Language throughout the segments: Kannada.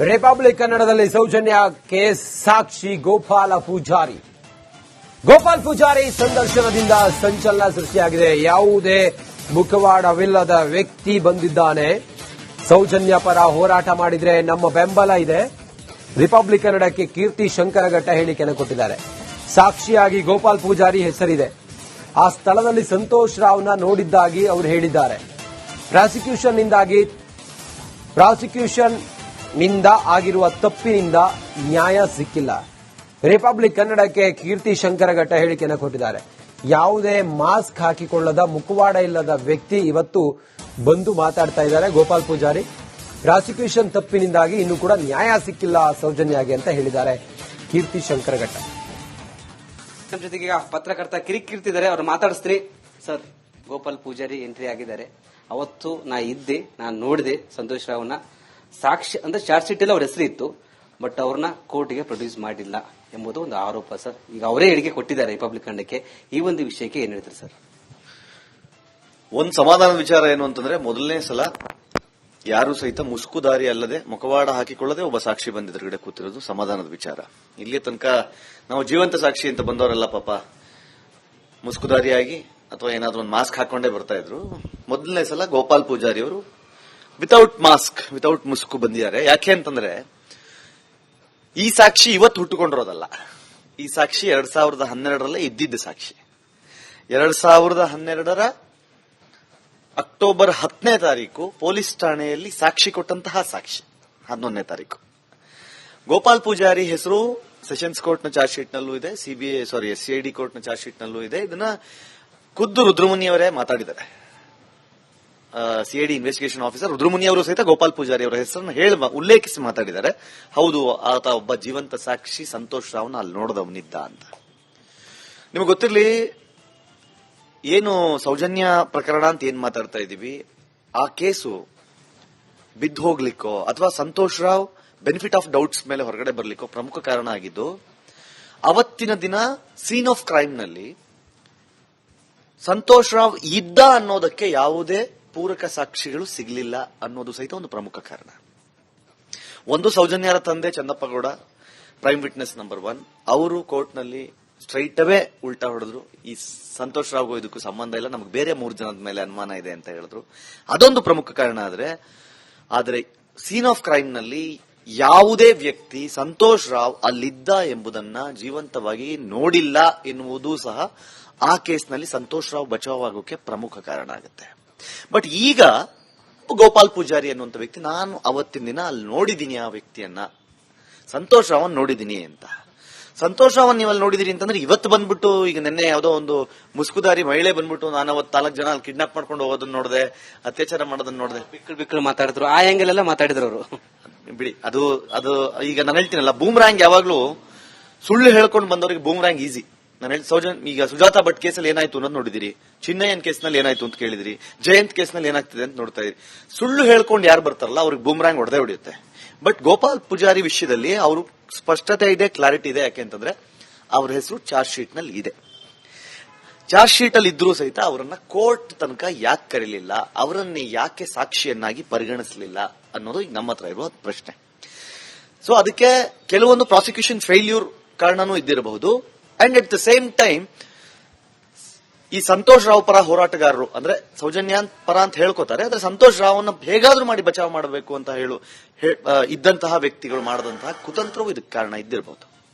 ರಿಪಬ್ಲಿಕ್ ಕನ್ನಡದಲ್ಲಿ ಸೌಜನ್ಯಕ್ಕೆ ಸಾಕ್ಷಿ ಗೋಪಾಲ ಪೂಜಾರಿ. ಗೋಪಾಲ್ ಪೂಜಾರಿ ಸಂದರ್ಶನದಿಂದ ಸಂಚಲನ ಸೃಷ್ಟಿಯಾಗಿದೆ. ಯಾವುದೇ ಮುಖವಾಡವಿಲ್ಲದ ವ್ಯಕ್ತಿ ಬಂದಿದ್ದಾನೆ. ಸೌಜನ್ಯ ಪರ ಹೋರಾಟ ಮಾಡಿದ್ರೆ ನಮ್ಮ ಬೆಂಬಲ ಇದೆ. ರಿಪಬ್ಲಿಕ್ ಕನ್ನಡಕ್ಕೆ ಕೀರ್ತಿ ಶಂಕರಘಟ್ಟ ಹೇಳಿಕೆಯನ್ನು ಕೊಟ್ಟಿದ್ದಾರೆ. ಸಾಕ್ಷಿಯಾಗಿ ಗೋಪಾಲ್ ಪೂಜಾರಿ ಹೆಸರಿದೆ. ಆ ಸ್ಥಳದಲ್ಲಿ ಸಂತೋಷ್ ರಾವ್ನ ನೋಡಿದ್ದಾಗಿ ಅವರು ಹೇಳಿದ್ದಾರೆ. ಪ್ರಾಸಿಕ್ಯೂಷನ್ ನಿಂದ ಆಗಿರುವ ತಪ್ಪಿನಿಂದ ನ್ಯಾಯ ಸಿಕ್ಕಿಲ್ಲ. ರಿಪಬ್ಲಿಕ್ ಕನ್ನಡಕ್ಕೆ ಕೀರ್ತಿ ಶಂಕರಘಟ್ಟ ಹೇಳಿಕೆಯನ್ನು ಕೊಟ್ಟಿದ್ದಾರೆ. ಯಾವುದೇ ಮಾಸ್ಕ್ ಹಾಕಿಕೊಳ್ಳದ ಮುಖವಾಡ ಇಲ್ಲದ ವ್ಯಕ್ತಿ ಇವತ್ತು ಬಂದು ಮಾತಾಡ್ತಾ ಇದ್ದಾರೆ. ಗೋಪಾಲ್ ಪೂಜಾರಿ ಪ್ರಾಸಿಕ್ಯೂಷನ್ ತಪ್ಪಿನಿಂದಾಗಿ ಇನ್ನೂ ಕೂಡ ನ್ಯಾಯ ಸಿಕ್ಕಿಲ್ಲ ಸೌಜನ್ಯಗೆ ಅಂತ ಹೇಳಿದ್ದಾರೆ ಕೀರ್ತಿ ಶಂಕರಘಟ್ಟ. ನಮ್ಮ ಜೊತೆಗೆ ಈಗ ಪತ್ರಕರ್ತ ಕಿರಿಕಿರ್ತಿದ್ದಾರೆ, ಅವ್ರು ಮಾತಾಡಿಸ್ತೀರಿ. ಸರ್, ಗೋಪಾಲ್ ಪೂಜಾರಿ ಎಂಟ್ರಿ ಆಗಿದ್ದಾರೆ. ಅವತ್ತು ನಾನು ನೋಡಿದೆ ಸಂತೋಷ್ ರಾವ್ನ. ಸಾಕ್ಷಿ ಅಂದ್ರೆ ಚಾರ್ಜ್ ಶೀಟ್ ಅಲ್ಲಿ ಅವ್ರ ಹೆಸರು ಇತ್ತು, ಬಟ್ ಅವ್ರನ್ನ ಕೋರ್ಟ್ಗೆ ಪ್ರೊಡ್ಯೂಸ್ ಮಾಡಿಲ್ಲ ಎಂಬುದು ಒಂದು ಆರೋಪ ಸರ್. ಈಗ ಅವರೇ ಹೇಳಿಕೆ ಕೊಟ್ಟಿದ್ದಾರೆ ರಿಪಬ್ಲಿಕ್ ಕನ್ನಡಕ್ಕೆ. ಈ ಒಂದು ವಿಷಯಕ್ಕೆ ಏನ್ ಹೇಳ್ತಾರೆ ಸರ್? ಒಂದು ಸಮಾಧಾನದ ವಿಚಾರ ಏನು ಅಂತಂದ್ರೆ, ಮೊದಲನೇ ಸಲ ಯಾರು ಸಹಿತ ಮುಸುಕುದಾರಿ ಅಲ್ಲದೆ ಮುಖವಾಡ ಹಾಕಿಕೊಳ್ಳದೆ ಒಬ್ಬ ಸಾಕ್ಷಿ ಬಂದಿದ್ರಗಡೆ ಕೂತಿರೋದು ಸಮಾಧಾನದ ವಿಚಾರ. ಇಲ್ಲಿ ತನಕ ನಾವು ಜೀವಂತ ಸಾಕ್ಷಿ ಅಂತ ಬಂದವರೆಲ್ಲ ಪಾಪ ಮುಸುಕುದಾರಿಯಾಗಿ ಅಥವಾ ಏನಾದ್ರೂ ಒಂದು ಮಾಸ್ಕ್ ಹಾಕೊಂಡೇ ಬರ್ತಾ ಇದ್ರು. ಮೊದಲನೇ ಸಲ ಗೋಪಾಲ್ ಪೂಜಾರಿ ಅವರು ವಿತೌಟ್ ಮಾಸ್ಕ್, ವಿತೌಟ್ ಮುಸುಕು ಬಂದಿದ್ದಾರೆ. ಯಾಕೆ ಅಂತಂದ್ರೆ, ಈ ಸಾಕ್ಷಿ ಇವತ್ತು ಹುಟ್ಟುಕೊಂಡಿರೋದಲ್ಲ. ಈ ಸಾಕ್ಷಿ 2012 ಇದ್ದಿದ್ದ ಸಾಕ್ಷಿ. 2012 ಅಕ್ಟೋಬರ್ 10ನೇ ತಾರೀಕು ಪೊಲೀಸ್ ಠಾಣೆಯಲ್ಲಿ ಸಾಕ್ಷಿ ಕೊಟ್ಟಂತಹ ಸಾಕ್ಷಿ 11ನೇ ತಾರೀಕು. ಗೋಪಾಲ್ ಪೂಜಾರಿ ಹೆಸರು ಸೆಷನ್ಸ್ ಕೋರ್ಟ್ನ ಚಾರ್ಜ್ ಶೀಟ್ ನಲ್ಲೂ ಇದೆ, SCID ಕೋರ್ಟ್ನ ಚಾರ್ಜ್ ಶೀಟ್ ನಲ್ಲೂ ಇದೆ. ಇದನ್ನ ಖುದ್ದು ರುದ್ರಮುನಿ ಅವರೇ ಮಾತಾಡಿದ್ದಾರೆ. CID ಇನ್ವೆಸ್ಟಿಗೇಷನ್ ಆಫೀಸರ್ ರುದ್ರಮುನಿ ಅವರು ಸಹಿತ ಗೋಪಾಲ್ ಪೂಜಾರಿ ಅವರ ಹೆಸರನ್ನು ಉಲ್ಲೇಖಿಸಿ ಮಾತಾಡಿದ್ದಾರೆ. ಹೌದು, ಆತ ಒಬ್ಬ ಜೀವಂತ ಸಾಕ್ಷಿ, ಸಂತೋಷ್ ರಾವ್ನ ಅಲ್ಲಿ ನೋಡಿದವನಿದ್ದ ಅಂತ. ನಿಮಗೆ ಗೊತ್ತಿರಲಿ, ಏನು ಸೌಜನ್ಯ ಪ್ರಕರಣ ಅಂತ ಏನ್ ಮಾತಾಡ್ತಾ ಇದ್ದೀವಿ, ಆ ಕೇಸು ಬಿದ್ದು ಹೋಗ್ಲಿಕ್ಕೋ ಅಥವಾ Santosh Rao benefit of doubts ಮೇಲೆ ಹೊರಗಡೆ ಬರ್ಲಿಕ್ಕೋ ಪ್ರಮುಖ ಕಾರಣ ಆಗಿದ್ದು, ಅವತ್ತಿನ ದಿನ ಸೀನ್ ಆಫ್ ಕ್ರೈಮ್ ನಲ್ಲಿ ಸಂತೋಷ್ ರಾವ್ ಇದ್ದ ಅನ್ನೋದಕ್ಕೆ ಯಾವುದೇ ಪೂರಕ ಸಾಕ್ಷಿಗಳು ಸಿಗಲಿಲ್ಲ ಅನ್ನೋದು ಸಹಿತ ಒಂದು ಪ್ರಮುಖ ಕಾರಣ. ಒಂದು, ಸೌಜನ್ಯರ ತಂದೆ ಚಂದಪ್ಪಗೌಡ, ಪ್ರೈಮ್ ವಿಟ್ನೆಸ್ ನಂಬರ್ 1, ಅವರು ಕೋರ್ಟ್ನಲ್ಲಿ ಸ್ಟ್ರೈಟ್ ಅವೇ ಉಲ್ಟಾ ಹೊಡೆದ್ರು. ಈ ಸಂತೋಷ್ ರಾವ್ಗೂ ಇದಕ್ಕೂ ಸಂಬಂಧ ಇಲ್ಲ, ನಮಗೆ ಬೇರೆ 3 ಜನದ ಮೇಲೆ ಅನುಮಾನ ಇದೆ ಅಂತ ಹೇಳಿದ್ರು. ಅದೊಂದು ಪ್ರಮುಖ ಕಾರಣ. ಆದರೆ ಸೀನ್ ಆಫ್ ಕ್ರೈಮ್ ನಲ್ಲಿ ಯಾವುದೇ ವ್ಯಕ್ತಿ ಸಂತೋಷ್ ರಾವ್ ಅಲ್ಲಿದ್ದ ಎಂಬುದನ್ನ ಜೀವಂತವಾಗಿ ನೋಡಿಲ್ಲ ಎನ್ನುವುದು ಸಹ ಆ ಕೇಸ್ನಲ್ಲಿ ಸಂತೋಷ್ ರಾವ್ ಬಚಾವಾಗೋಕೆ ಪ್ರಮುಖ ಕಾರಣ ಆಗುತ್ತೆ. ಬಟ್ ಈಗ ಗೋಪಾಲ್ ಪೂಜಾರಿ ಅನ್ನುವಂಥ ವ್ಯಕ್ತಿ, ನಾನು ಅವತ್ತಿನ ದಿನ ಅಲ್ಲಿ ನೋಡಿದ್ದೀನಿ, ಆ ವ್ಯಕ್ತಿಯನ್ನ, ಸಂತೋಷ್ ರಾವನ್ ನೋಡಿದ್ದೀನಿ ಅಂತ. ಸಂತೋಷ್ ರಾವನ್ ನೀವು ಅಲ್ಲಿ ನೋಡಿದಿರಿ ಅಂತಂದ್ರೆ, ಇವತ್ತು ಬಂದ್ಬಿಟ್ಟು ಈಗ ನಿನ್ನೆ ಯಾವುದೋ ಒಂದು ಮುಸುಕುದಾರಿ ಮಹಿಳೆ ಬಂದ್ಬಿಟ್ಟು ನಾನು ಅವತ್ತು 4 ಜನ ಅಲ್ಲಿ ಕಿಡ್ನಾಪ್ ಮಾಡ್ಕೊಂಡು ಹೋಗೋದನ್ನ ನೋಡಿದೆ, ಅತ್ಯಾಚಾರ ಮಾಡೋದನ್ನ ನೋಡಿದೆ, ಬಿಕ್ಕಳು ಮಾತಾಡಿದ್ರು. ಆ ಆಂಗಲ್ ಎಲ್ಲ ಮಾತಾಡಿದ್ರು ಅವರು. ಬಿಡಿ, ಅದು ಈಗ ನಾನು ಹೇಳ್ತೀನಲ್ಲ, ಬೂಮ್ರಾಂಗ್ ಯಾವಾಗ್ಲೂ ಸುಳ್ಳು ಹೇಳ್ಕೊಂಡು ಬಂದವರಿಗೆ ಬೂಮ್ರಾಂಗ್ ಈಸಿ. ನಾನು ಹೇಳಿ ಈಗ ಸುಜಾತಾ ಭಟ್ ಕೇಸಲ್ಲಿ ಏನಾಯ್ತು ಅನ್ನೋದು ನೋಡಿದಿರಿ, ಚಿನ್ನಯ್ಯನ್ ಕೇಸ್ನಲ್ಲಿ ಏನಾಯ್ತು ಅಂತ ಕೇಳಿದಿರಿ, ಜಯಂತ್ ಕೇಸ್ನಲ್ಲಿ ಏನಾಗ್ತಿದೆ ಅಂತ ನೋಡ್ತಾ ಇದ್ರಿ. ಸುಳ್ಳು ಹೇಳ್ಕೊಂಡು ಯಾರು ಬರ್ತಾರಲ್ಲ ಅವ್ರಿಗೆ ಬೂಮ್ರಾಂಗ್ ಹೊಡೆದೇ ಹೊಡೆಯುತ್ತೆ. ಬಟ್ ಗೋಪಾಲ್ ಪೂಜಾರಿ ವಿಷಯದಲ್ಲಿ ಅವರು ಸ್ಪಷ್ಟತೆ ಇದೆ, ಕ್ಲಾರಿಟಿ ಇದೆ. ಯಾಕೆ ಅಂತಂದ್ರೆ ಅವ್ರ ಹೆಸರು ಚಾರ್ಜ್ ಶೀಟ್ ನಲ್ಲಿ ಇದೆ. ಚಾರ್ಜ್ ಶೀಟ್ ಅಲ್ಲಿ ಇದ್ರೂ ಸಹಿತ ಅವರನ್ನ ಕೋರ್ಟ್ ತನಕ ಯಾಕೆ ಕರೀಲಿಲ್ಲ, ಅವರನ್ನೇ ಯಾಕೆ ಸಾಕ್ಷಿಯನ್ನಾಗಿ ಪರಿಗಣಿಸಲಿಲ್ಲ ಅನ್ನೋದು ಈಗ ನಮ್ಮ ಹತ್ರ ಇರುವ ಪ್ರಶ್ನೆ. ಸೊ ಅದಕ್ಕೆ ಕೆಲವೊಂದು ಪ್ರಾಸಿಕ್ಯೂಷನ್ ಫೇಲ್ಯೂರ್ ಕಾರಣನೂ ಇದ್ದಿರಬಹುದು. And at the same time ಈ ಸಂತೋಷ್ ರಾವ್ ಪರ ಹೋರಾಟಗಾರರು, ಅಂದ್ರೆ ಸೌಜನ್ಯ ಪರ ಅಂತ ಹೇಳ್ಕೋತಾರೆ, ಆದ್ರೆ ಸಂತೋಷ್ ರಾವ್ನ ಹೇಗಾದ್ರೂ ಮಾಡಿ ಬಚಾವ್ ಮಾಡಬೇಕು ಅಂತ ಇದ್ದಂತಹ ವ್ಯಕ್ತಿಗಳು ಮಾಡದಂತಹ ಕುತಂತ್ರವೂ ಇದಕ್ಕೆ ಕಾರಣ ಇದ್ದಿರಬಹುದು.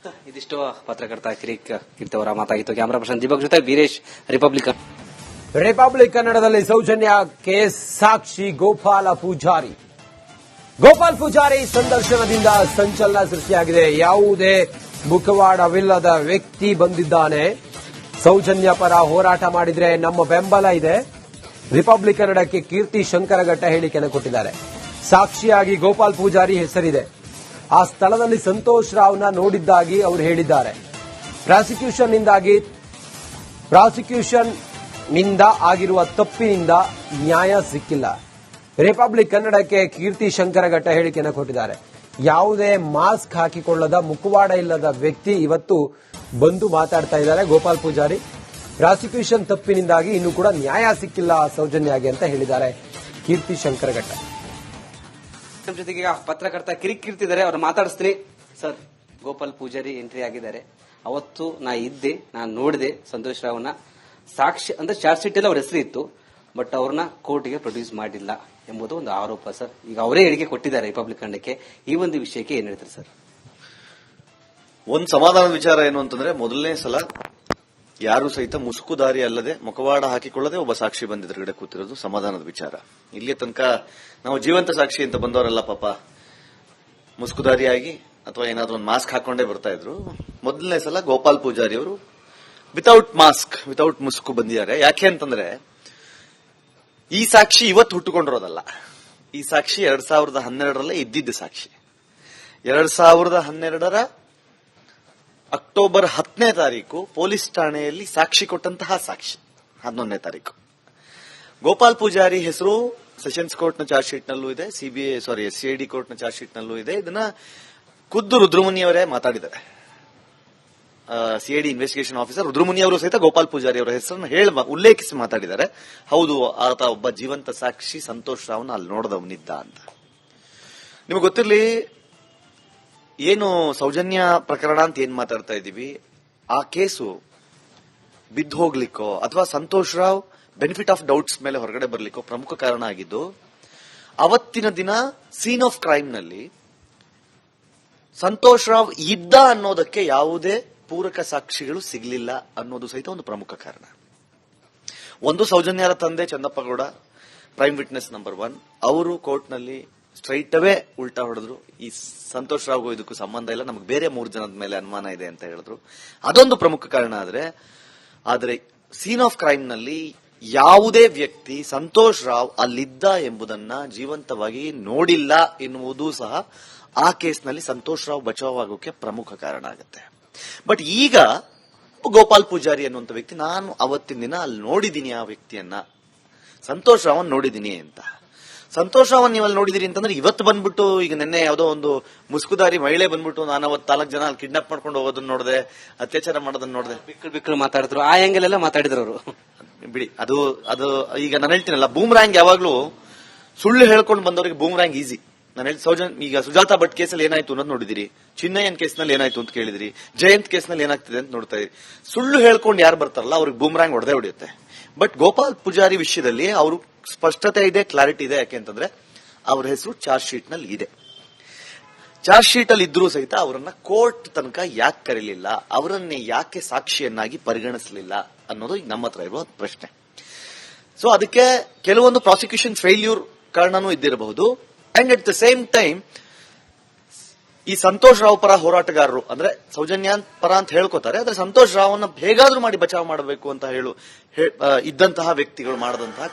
ಇದಿಷ್ಟು ಪತ್ರಕರ್ತ ಕಿರೀಟ್ ಅವರ ಮಾತಾಗಿತ್ತು. ಕ್ಯಾಮರಾ ಪರ್ಸನ್ ದೀಪಕ್ ಜೊತೆ ವೀರೇಶ್, ರಿಪಬ್ಲಿಕ್ ಕನ್ನಡದಲ್ಲಿ ಸೌಜನ್ಯಕ್ಕೆ ಸಾಕ್ಷಿ ಗೋಪಾಲ ಪೂಜಾರಿ. ಗೋಪಾಲ್ ಪೂಜಾರಿ ಸಂದರ್ಶನದಿಂದ ಸಂಚಲನ ಸೃಷ್ಟಿಯಾಗಿದೆ. ಯಾವುದೇ ಮುಖವಾಡವಿಲ್ಲದ ವ್ಯಕ್ತಿ ಬಂದಿದ್ದಾನೆ. ಸೌಜನ್ಯ ಪರ ಹೋರಾಟ ಮಾಡಿದ್ರೆ ನಮ್ಮ ಬೆಂಬಲ ಇದೆ. ರಿಪಬ್ಲಿಕ್ ಕನ್ನಡಕ್ಕೆ ಕೀರ್ತಿ ಶಂಕರಘಟ್ಟ ಹೇಳಿಕೆಯನ್ನು ಕೊಟ್ಟಿದ್ದಾರೆ. ಸಾಕ್ಷಿಯಾಗಿ ಗೋಪಾಲ್ ಪೂಜಾರಿ ಹೆಸರಿದೆ. ಆ ಸ್ಥಳದಲ್ಲಿ ಸಂತೋಷ್ ರಾವ್ನ ನೋಡಿದ್ದಾಗಿ ಅವರು ಹೇಳಿದ್ದಾರೆ. ಪ್ರಾಸಿಕ್ಯೂಷನ್ ನಿಂದ ಆಗಿರುವ ತಪ್ಪಿನಿಂದ ನ್ಯಾಯ ಸಿಕ್ಕಿಲ್ಲ. ರಿಪಬ್ಲಿಕ್ ಕನ್ನಡಕ್ಕೆ ಕೀರ್ತಿ ಶಂಕರಘಟ್ಟ ಹೇಳಿಕೆಯನ್ನು ಕೊಟ್ಟಿದ್ದಾರೆ. ಯಾವುದೇ ಮಾಸ್ಕ್ ಹಾಕಿಕೊಳ್ಳದ ಮುಖವಾಡ ಇಲ್ಲದ ವ್ಯಕ್ತಿ ಇವತ್ತು ಬಂದು ಮಾತಾಡ್ತಾ ಇದ್ದಾರೆ ಗೋಪಾಲ್ ಪೂಜಾರಿ. ಪ್ರಾಸಿಕ್ಯೂಷನ್ ತಪ್ಪಿನಿಂದಾಗಿ ಇನ್ನೂ ಕೂಡ ನ್ಯಾಯ ಸಿಕ್ಕಿಲ್ಲ ಸೌಜನ್ಯಗೆ ಅಂತ ಹೇಳಿದ್ದಾರೆ ಕೀರ್ತಿ ಶಂಕರಘಟ್ಟ. ನಮ್ಮ ಜೊತೆಗೆ ಈಗ ಪತ್ರಕರ್ತ ಕಿರಿಕಿರ್ತಿದ್ದಾರೆ, ಅವ್ರು ಮಾತಾಡಿಸ್ತೀನಿ. ಸರ್, ಗೋಪಾಲ್ ಪೂಜಾರಿ ಎಂಟ್ರಿ ಆಗಿದ್ದಾರೆ. ಅವತ್ತು ನಾ ಇದ್ದೆ, ನಾನು ನೋಡಿದೆ ಸಂತೋಷ್ ರಾವ್ನ. ಸಾಕ್ಷಿ ಅಂದ್ರೆ ಚಾರ್ಜ್ ಶೀಟ್ ಅಲ್ಲಿ ಅವ್ರ ಹೆಸರು ಇತ್ತು, ಬಟ್ ಅವ್ರನ್ನ ಕೋರ್ಟ್ಗೆ ಪ್ರೊಡ್ಯೂಸ್ ಮಾಡಿಲ್ಲ ಎಂಬುದು ಒಂದು ಆರೋಪ ಸರ್. ಈಗ ಅವರೇ ಹೇಳಿಕೆ ಕೊಟ್ಟಿದ್ದಾರೆ ರಿಪಬ್ಲಿಕ್ ತಂಡಕ್ಕೆ. ಈ ಒಂದು ವಿಷಯಕ್ಕೆ ಏನ್ ಹೇಳ್ತಾರೆ ಸರ್? ಒಂದು ಸಮಾಧಾನದ ವಿಚಾರ ಏನು ಅಂತಂದ್ರೆ, ಮೊದಲನೇ ಸಲ ಯಾರು ಸಹಿತ ಮುಸುಕುದಾರಿ ಅಲ್ಲದೆ ಮುಖವಾಡ ಹಾಕಿಕೊಳ್ಳದೆ ಒಬ್ಬ ಸಾಕ್ಷಿ ಬಂದ ಎದುರುಗಡೆ ಕೂತಿರೋದು ಸಮಾಧಾನದ ವಿಚಾರ. ಇಲ್ಲಿ ತನಕ ನಾವು ಜೀವಂತ ಸಾಕ್ಷಿ ಅಂತ ಬಂದವರೆಲ್ಲ ಪಾಪ ಮುಸುಕುದಾರಿಯಾಗಿ ಅಥವಾ ಏನಾದ್ರೂ ಒಂದು ಮಾಸ್ಕ್ ಹಾಕೊಂಡೇ ಬರ್ತಾ ಇದ್ರು. ಮೊದಲನೇ ಸಲ ಗೋಪಾಲ್ ಪೂಜಾರಿ ಅವರು ವಿತೌಟ್ ಮಾಸ್ಕ್, ವಿತೌಟ್ ಮುಸುಕು ಬಂದಿದ್ದಾರೆ. ಯಾಕೆ ಅಂತಂದ್ರೆ, ಈ ಸಾಕ್ಷಿ ಇವತ್ತು ಹುಟ್ಟುಕೊಂಡಿರೋದಲ್ಲ. ಈ ಸಾಕ್ಷಿ 2012 ಇದ್ದಿದ್ದ ಸಾಕ್ಷಿ. 2012 ಅಕ್ಟೋಬರ್ 10 ಪೊಲೀಸ್ ಠಾಣೆಯಲ್ಲಿ ಸಾಕ್ಷಿ ಕೊಟ್ಟಂತಹ ಸಾಕ್ಷಿ 11ನೇ ತಾರೀಕು. ಗೋಪಾಲ್ ಪೂಜಾರಿ ಹೆಸರು ಸೆಷನ್ಸ್ ಕೋರ್ಟ್ನ ಚಾರ್ಜ್ ಶೀಟ್ ನಲ್ಲೂ ಇದೆ, SCID ಕೋರ್ಟ್ನ ಚಾರ್ಜ್ ಶೀಟ್ ನಲ್ಲೂ ಇದೆ. ಇದನ್ನ ಖುದ್ದು ರುದ್ರಮುನಿ ಅವರೇ ಮಾತಾಡಿದ್ದಾರೆ. CID ಇನ್ವೆಸ್ಟಿಗೇಷನ್ ಆಫೀಸರ್ ರುದ್ರಮುನಿ ಅವರು ಸಹಿತ ಗೋಪಾಲ್ ಪೂಜಾರಿ ಅವರ ಹೆಸರನ್ನು ಉಲ್ಲೇಖಿಸಿ ಮಾತಾಡಿದ್ದಾರೆ. ಹೌದು, ಆತ ಒಬ್ಬ ಜೀವಂತ ಸಾಕ್ಷಿ, ಸಂತೋಷ್ ರಾವ್ನ ಅಲ್ಲಿ ನೋಡದವನಿದ್ದ ಅಂತ. ನಿಮಗೆ ಗೊತ್ತಿರಲಿ, ಏನು ಸೌಜನ್ಯ ಪ್ರಕರಣ ಅಂತ ಏನ್ ಮಾತಾಡ್ತಾ ಇದ್ದೀವಿ, ಆ ಕೇಸು ಬಿದ್ದು ಹೋಗ್ಲಿಕ್ಕೋ ಅಥವಾ Santosh Rao benefit of doubts ಮೇಲೆ ಹೊರಗಡೆ ಬರ್ಲಿಕ್ಕೋ ಪ್ರಮುಖ ಕಾರಣ ಆಗಿದ್ದು, ಅವತ್ತಿನ ದಿನ ಸೀನ್ ಆಫ್ ಕ್ರೈಮ್ ನಲ್ಲಿ ಸಂತೋಷ್ ರಾವ್ ಇದ್ದ ಅನ್ನೋದಕ್ಕೆ ಯಾವುದೇ ಪೂರಕ ಸಾಕ್ಷಿಗಳು ಸಿಗಲಿಲ್ಲ ಅನ್ನೋದು ಸಹಿತ ಒಂದು ಪ್ರಮುಖ ಕಾರಣ. ಒಂದು, ಸೌಜನ್ಯರ ತಂದೆ ಚಂದಪ್ಪಗೌಡ, ಪ್ರೈಮ್ ವಿಟ್ನೆಸ್ ನಂಬರ್ 1, ಅವರು ಕೋರ್ಟ್ನಲ್ಲಿ ಸ್ಟ್ರೈಟ್ ಅವೇ ಉಲ್ಟಾ ಹೊಡೆದ್ರು. ಈ ಸಂತೋಷ್ ರಾವ್ಗೂ ಇದಕ್ಕೂ ಸಂಬಂಧ ಇಲ್ಲ, ನಮಗೆ ಬೇರೆ 3 ಜನದ ಮೇಲೆ ಅನುಮಾನ ಇದೆ ಅಂತ ಹೇಳಿದ್ರು. ಅದೊಂದು ಪ್ರಮುಖ ಕಾರಣ. ಆದರೆ ಸೀನ್ ಆಫ್ ಕ್ರೈಮ್ ನಲ್ಲಿ ಯಾವುದೇ ವ್ಯಕ್ತಿ ಸಂತೋಷ್ ರಾವ್ ಅಲ್ಲಿದ್ದ ಎಂಬುದನ್ನ ಜೀವಂತವಾಗಿ ನೋಡಿಲ್ಲ ಎನ್ನುವುದು ಸಹ ಆ ಕೇಸ್ನಲ್ಲಿ ಸಂತೋಷ್ ರಾವ್ ಬಚಾವಾಗೋಕೆ ಪ್ರಮುಖ ಕಾರಣ ಆಗುತ್ತೆ. ಬಟ್ ಈಗ ಗೋಪಾಲ್ ಪೂಜಾರಿ ಅನ್ನುವಂಥ ವ್ಯಕ್ತಿ, ನಾನು ಅವತ್ತಿನ ದಿನ ಅಲ್ಲಿ ನೋಡಿದ್ದೀನಿ, ಆ ವ್ಯಕ್ತಿಯನ್ನ, ಸಂತೋಷ್ ರಾವನ್ ನೋಡಿದ್ದೀನಿ ಅಂತ. ಸಂತೋಷ್ ರಾವನ್ ನೀವು ಅಲ್ಲಿ ನೋಡಿದಿರಿ ಅಂತಂದ್ರೆ, ಇವತ್ತು ಬಂದ್ಬಿಟ್ಟು ಈಗ ನಿನ್ನೆ ಯಾವುದೋ ಒಂದು ಮುಸ್ಕುದಾರಿ ಮಹಿಳೆ ಬಂದ್ಬಿಟ್ಟು ನಾನು ಅವತ್ತು 4 ಜನ ಅಲ್ಲಿ ಕಿಡ್ನಾಪ್ ಮಾಡ್ಕೊಂಡು ಹೋಗೋದನ್ನ ನೋಡಿದೆ, ಅತ್ಯಾಚಾರ ಮಾಡೋದನ್ನ ನೋಡಿದೆ, ಬಿಕ್ಕಳು ಮಾತಾಡಿದ್ರು, ಆ ಆಂಗಲ್ ಎಲ್ಲ ಮಾತಾಡಿದ್ರು ಅವರು. ಬಿಡಿ, ಅದು ಈಗ ನಾನು ಹೇಳ್ತೀನಲ್ಲ, ಬೂಮ್ರಾಂಗ್ ಯಾವಾಗ್ಲೂ ಸುಳ್ಳು ಹೇಳ್ಕೊಂಡು ಬಂದವರಿಗೆ ಬೂಮ್ರಾಂಗ್ ಈಸಿ. ನಾನು ಹೇಳಿ ಈಗ ಸುಜಾತಾ ಭಟ್ ಕೇಸಲ್ಲಿ ಏನಾಯ್ತು ಅನ್ನೋದು ನೋಡಿದಿರಿ, ಚಿನ್ನಯ್ಯನ್ ಕೇಸ್ನಲ್ಲಿ ಏನಾಯ್ತು ಅಂತ ಕೇಳಿದಿರಿ, ಜಯಂತ್ ಕೇಸ್ನಲ್ಲಿ ಏನಾಗ್ತಿದೆ ಅಂತ ನೋಡ್ತಾ ಇದ್ರಿ. ಸುಳ್ಳು ಹೇಳ್ಕೊಂಡು ಯಾರು ಬರ್ತಾರಲ್ಲ ಅವ್ರಿಗೆ ಬೂಮ್ರಾಂಗ್ ಹೊಡೆದೇ ಹೊಡೆಯುತ್ತೆ. ಬಟ್ ಗೋಪಾಲ್ ಪೂಜಾರಿ ವಿಷಯದಲ್ಲಿ ಅವರು ಸ್ಪಷ್ಟತೆ ಇದೆ, ಕ್ಲಾರಿಟಿ ಇದೆ. ಯಾಕೆ ಅಂತಂದ್ರೆ ಅವರ ಹೆಸರು ಚಾರ್ಜ್ ಶೀಟ್ ನಲ್ಲಿ ಇದೆ. ಚಾರ್ಜ್ ಶೀಟ್ ಅಲ್ಲಿ ಇದ್ರೂ ಸಹಿತ ಅವರನ್ನ ಕೋರ್ಟ್ ತನಕ ಯಾಕೆ ಕರೀಲಿಲ್ಲ, ಅವರನ್ನೇ ಯಾಕೆ ಸಾಕ್ಷಿಯನ್ನಾಗಿ ಪರಿಗಣಿಸಲಿಲ್ಲ ಅನ್ನೋದು ಈಗ ನಮ್ಮ ಹತ್ರ ಇರುವ ಪ್ರಶ್ನೆ. ಸೊ ಅದಕ್ಕೆ ಕೆಲವೊಂದು ಪ್ರಾಸಿಕ್ಯೂಷನ್ ಫೇಲ್ಯೂರ್ ಕಾರಣನೂ ಇದ್ದಿರಬಹುದು. And at the same time ಈ ಸಂತೋಷ್ ರಾವ್ ಪರ ಹೋರಾಟಗಾರರು, ಅಂದ್ರೆ ಸೌಜನ್ಯ ಪರ ಅಂತ ಹೇಳ್ಕೊತಾರೆ, ಆದ್ರೆ ಸಂತೋಷ್ ರಾವ್ನ ಹೇಗಾದ್ರೂ ಮಾಡಿ ಬಚಾವ್ ಮಾಡಬೇಕು ಅಂತ ಇದ್ದಂತಹ ವ್ಯಕ್ತಿಗಳು ಮಾಡದಂತಹ